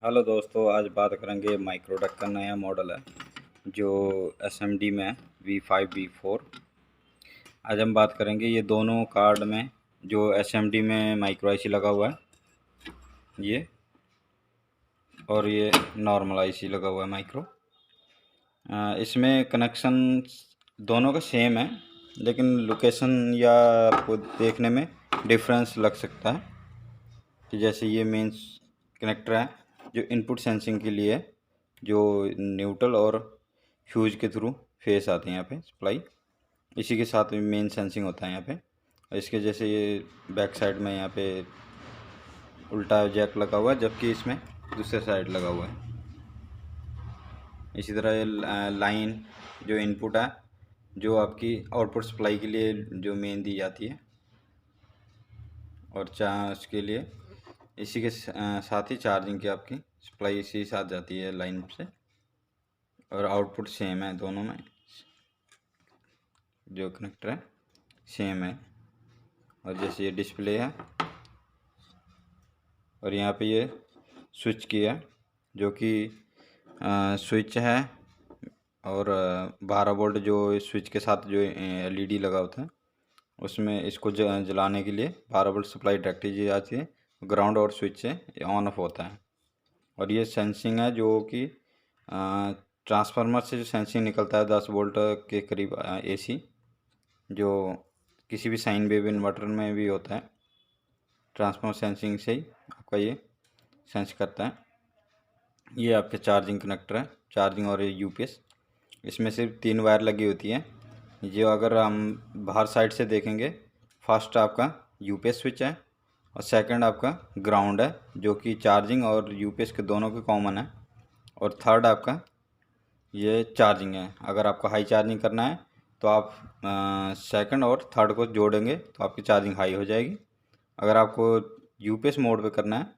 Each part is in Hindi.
हेलो दोस्तों, आज बात करेंगे माइक्रोटेक का नया मॉडल है जो SMD में है V5V4। आज हम बात करेंगे ये दोनों कार्ड में जो SMD में माइक्रो IC लगा हुआ है ये, और ये नॉर्मल IC लगा हुआ है माइक्रो। इसमें कनेक्शन दोनों का सेम है, लेकिन लोकेशन या आपको देखने में डिफरेंस लग सकता है। कि जैसे ये मेन कनेक्टर है जो इनपुट सेंसिंग के लिए है, जो न्यूट्रल और फ्यूज के थ्रू फेस आते हैं यहाँ पे सप्लाई, इसी के साथ मेन सेंसिंग होता है यहाँ पे। और इसके जैसे ये बैक साइड में यहाँ पे उल्टा जैक लगा हुआ है, जबकि इसमें दूसरे साइड लगा हुआ है। इसी तरह ये लाइन जो इनपुट है, जो आपकी आउटपुट सप्लाई के लिए जो मेन दी जाती है, और उसके लिए इसी के साथ ही चार्जिंग की आपकी सप्लाई इसी के साथ जाती है लाइन से, और आउटपुट सेम है दोनों में, जो कनेक्टर है सेम है। और जैसे ये डिस्प्ले है, और यहाँ पे ये स्विच की है जो कि स्विच है, और 12 वोल्ट जो स्विच के साथ जो LED लगा होता है उसमें इसको जलाने के लिए 12 वोल्ट सप्लाई डायरेक्टली दी जाती है, ग्राउंड और स्विच से ऑन ऑफ होता है। और ये सेंसिंग है जो कि ट्रांसफार्मर से जो सेंसिंग निकलता है 10 वोल्ट के करीब AC, जो किसी भी साइन वेव इन्वर्टर में भी होता है। ट्रांसफार्मर सेंसिंग से ही आपका ये सेंस करता है। ये आपके चार्जिंग कनेक्टर है, चार्जिंग और ये UPS। इसमें सिर्फ 3 वायर लगी होती है। जो अगर हम बाहर साइड से देखेंगे, फर्स्ट आपका UPS स्विच है, और सेकंड आपका ग्राउंड है जो कि चार्जिंग और UPS के दोनों के कॉमन है, और थर्ड आपका ये चार्जिंग है। अगर आपको हाई चार्जिंग करना है तो आप सेकंड और थर्ड को जोड़ेंगे तो आपकी चार्जिंग हाई हो जाएगी। अगर आपको UPS मोड पे करना है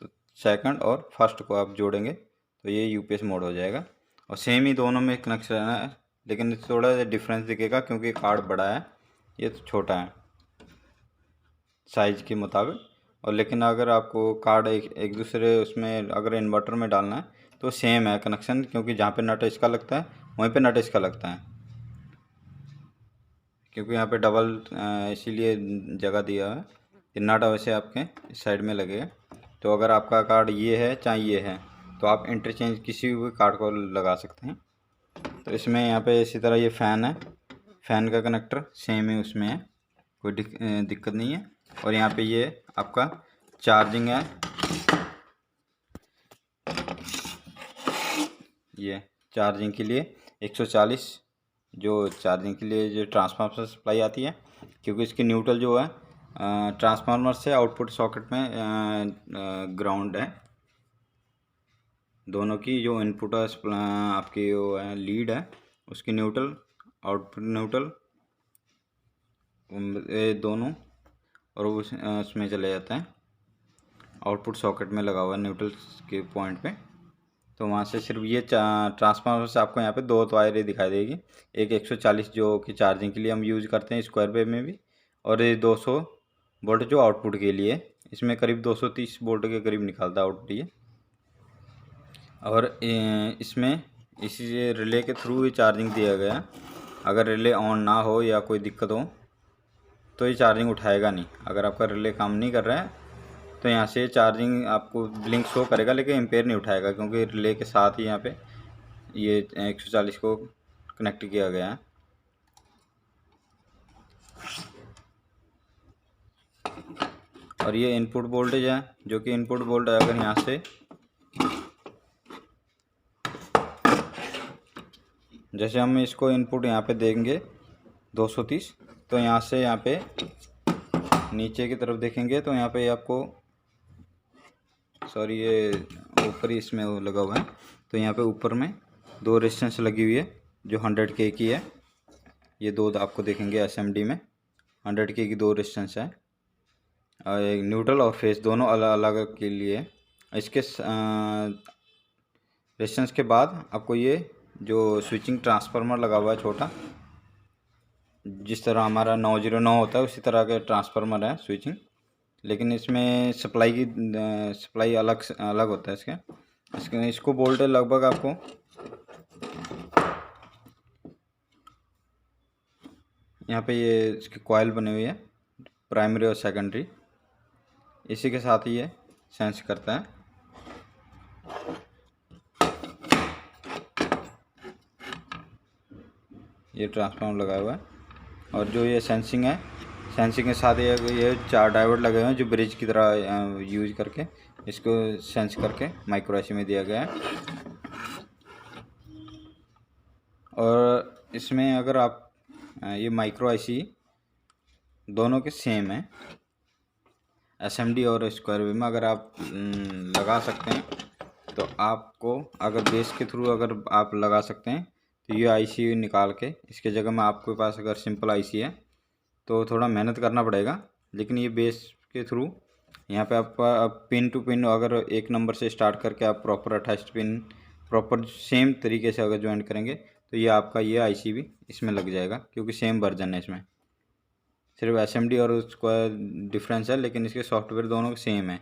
तो सेकंड और फर्स्ट को आप जोड़ेंगे तो ये UPS मोड हो जाएगा। और सेम ही दोनों में कनेक्शन है, लेकिन थोड़ा सा डिफरेंस दिखेगा क्योंकि कार्ड बड़ा है, ये तो छोटा है साइज़ के मुताबिक। और लेकिन अगर आपको कार्ड एक दूसरे उसमें अगर इन्वर्टर में डालना है तो सेम है कनेक्शन, क्योंकि जहाँ पे नट इसका लगता है वहीं पे नट इसका लगता है, क्योंकि यहाँ पे डबल इसीलिए जगह दिया है कि नट वैसे आपके इस साइड में लगेगा। तो अगर आपका कार्ड ये है चाहे ये है तो आप इंटरचेंज किसी भी कार्ड को लगा सकते हैं। तो इसमें यहाँ पे इसी तरह ये फ़ैन है, फ़ैन का कनेक्टर सेम ही उसमें है, कोई दिक्कत नहीं है। और यहाँ पे ये आपका चार्जिंग है, ये चार्जिंग के लिए 140 जो चार्जिंग के लिए जो ट्रांसफार्मर से सप्लाई आती है, क्योंकि इसकी न्यूट्रल जो है ट्रांसफार्मर से आउटपुट सॉकेट में ग्राउंड है। दोनों की जो इनपुट है आपकी वो है लीड है, उसकी न्यूट्रल आउटपुट न्यूट्रल ये दोनों, और उसमें चले जाता है आउटपुट सॉकेट में लगा हुआ है न्यूट्रल के पॉइंट पे। तो वहाँ से सिर्फ ये ट्रांसफार्मर से आपको यहाँ पे 2 वायरें दिखाई देगी, एक 140 जो कि चार्जिंग के लिए हम यूज़ करते हैं स्क्वायर वेव में भी, और ये 200 वोल्ट जो आउटपुट के लिए, इसमें करीब 230 वोल्ट के करीब निकालता है आउटपुट ये। और इसमें इसी रिले के थ्रू ही चार्जिंग दिया गया है। अगर रिले ऑन ना हो या कोई दिक्कत हो तो ये चार्जिंग उठाएगा नहीं। अगर आपका रिले काम नहीं कर रहा है तो यहाँ से चार्जिंग आपको ब्लिंक शो करेगा, लेकिन एम्पेयर नहीं उठाएगा, क्योंकि रिले के साथ ही यहाँ पे ये 140 को कनेक्ट किया गया है। और ये इनपुट वोल्टेज है, जो कि इनपुट वोल्टेज अगर यहाँ से जैसे हम इसको इनपुट यहाँ पे देंगे 230, तो यहाँ से यहाँ पे नीचे की तरफ देखेंगे तो यहाँ पे आपको सॉरी ये ऊपर ही इसमें वो लगा हुआ है, तो यहाँ पे ऊपर में 2 रेजिस्टेंस लगी हुई है जो 100K की है। ये 2 आपको देखेंगे SMD में 100K की 2 रेजिस्टेंस है, और एक न्यूट्रल और फेस दोनों अलग अलग के लिए। इसके रेजिस्टेंस के बाद आपको ये जो स्विचिंग ट्रांसफार्मर लगा हुआ है छोटा, जिस तरह हमारा 909 होता है उसी तरह के ट्रांसफार्मर है स्विचिंग, लेकिन इसमें सप्लाई अलग अलग होता है इसके। इसको बोल्ट लगभग आपको यहाँ पे ये इसके कॉइल बने हुए हैं, प्राइमरी और सेकेंडरी, इसी के साथ ही ये सेंस करता है। ये ट्रांसफार्मर लगा हुआ है और जो ये सेंसिंग है, सेंसिंग के साथ ये 4 डायोड लगे हुए हैं जो ब्रिज की तरह यूज करके इसको सेंस करके माइक्रो आईसी में दिया गया है। और इसमें अगर आप ये माइक्रो आईसी दोनों के सेम है, एसएमडी और स्क्वायर वेव में अगर आप लगा सकते हैं तो आपको, अगर बेस के थ्रू अगर आप लगा सकते हैं तो ये आईसी निकाल के इसके जगह में आपके पास अगर सिंपल आईसी है तो थोड़ा मेहनत करना पड़ेगा, लेकिन ये बेस के थ्रू यहाँ पे आपका पिन टू पिन अगर 1 नंबर से स्टार्ट करके आप प्रॉपर 28 पिन प्रॉपर सेम तरीके से अगर ज्वाइन करेंगे तो ये आपका ये आईसी भी इसमें लग जाएगा, क्योंकि सेम वर्जन है इसमें, सिर्फ एसएमडी और उसका डिफरेंस है, लेकिन इसके सॉफ्टवेयर दोनों सेम है।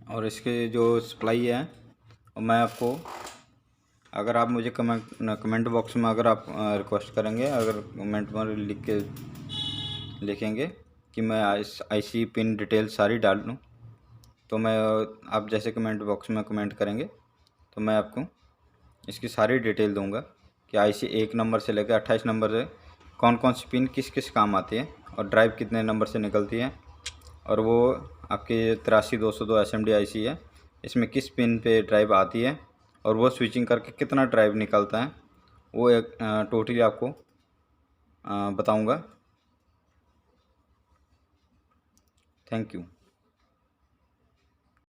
और इसके जो सप्लाई है मैं आपको, अगर आप मुझे कमेंट बॉक्स में अगर आप रिक्वेस्ट करेंगे, अगर कमेंट में लिखेंगे कि मैं आईसी पिन डिटेल सारी डाल दूँ, तो मैं, आप जैसे कमेंट बॉक्स में कमेंट करेंगे तो मैं आपको इसकी सारी डिटेल दूंगा कि आईसी 1 नंबर से लेकर 28 नंबर से कौन कौन सी पिन किस किस काम आती है और ड्राइव कितने नंबर से निकलती है, और वो आपके 83202 एसएमडी आईसी है, इसमें किस पिन पे ड्राइव आती है और वो स्विचिंग करके कितना ड्राइव निकलता है, वो एक टोटली आपको बताऊंगा। Thank you.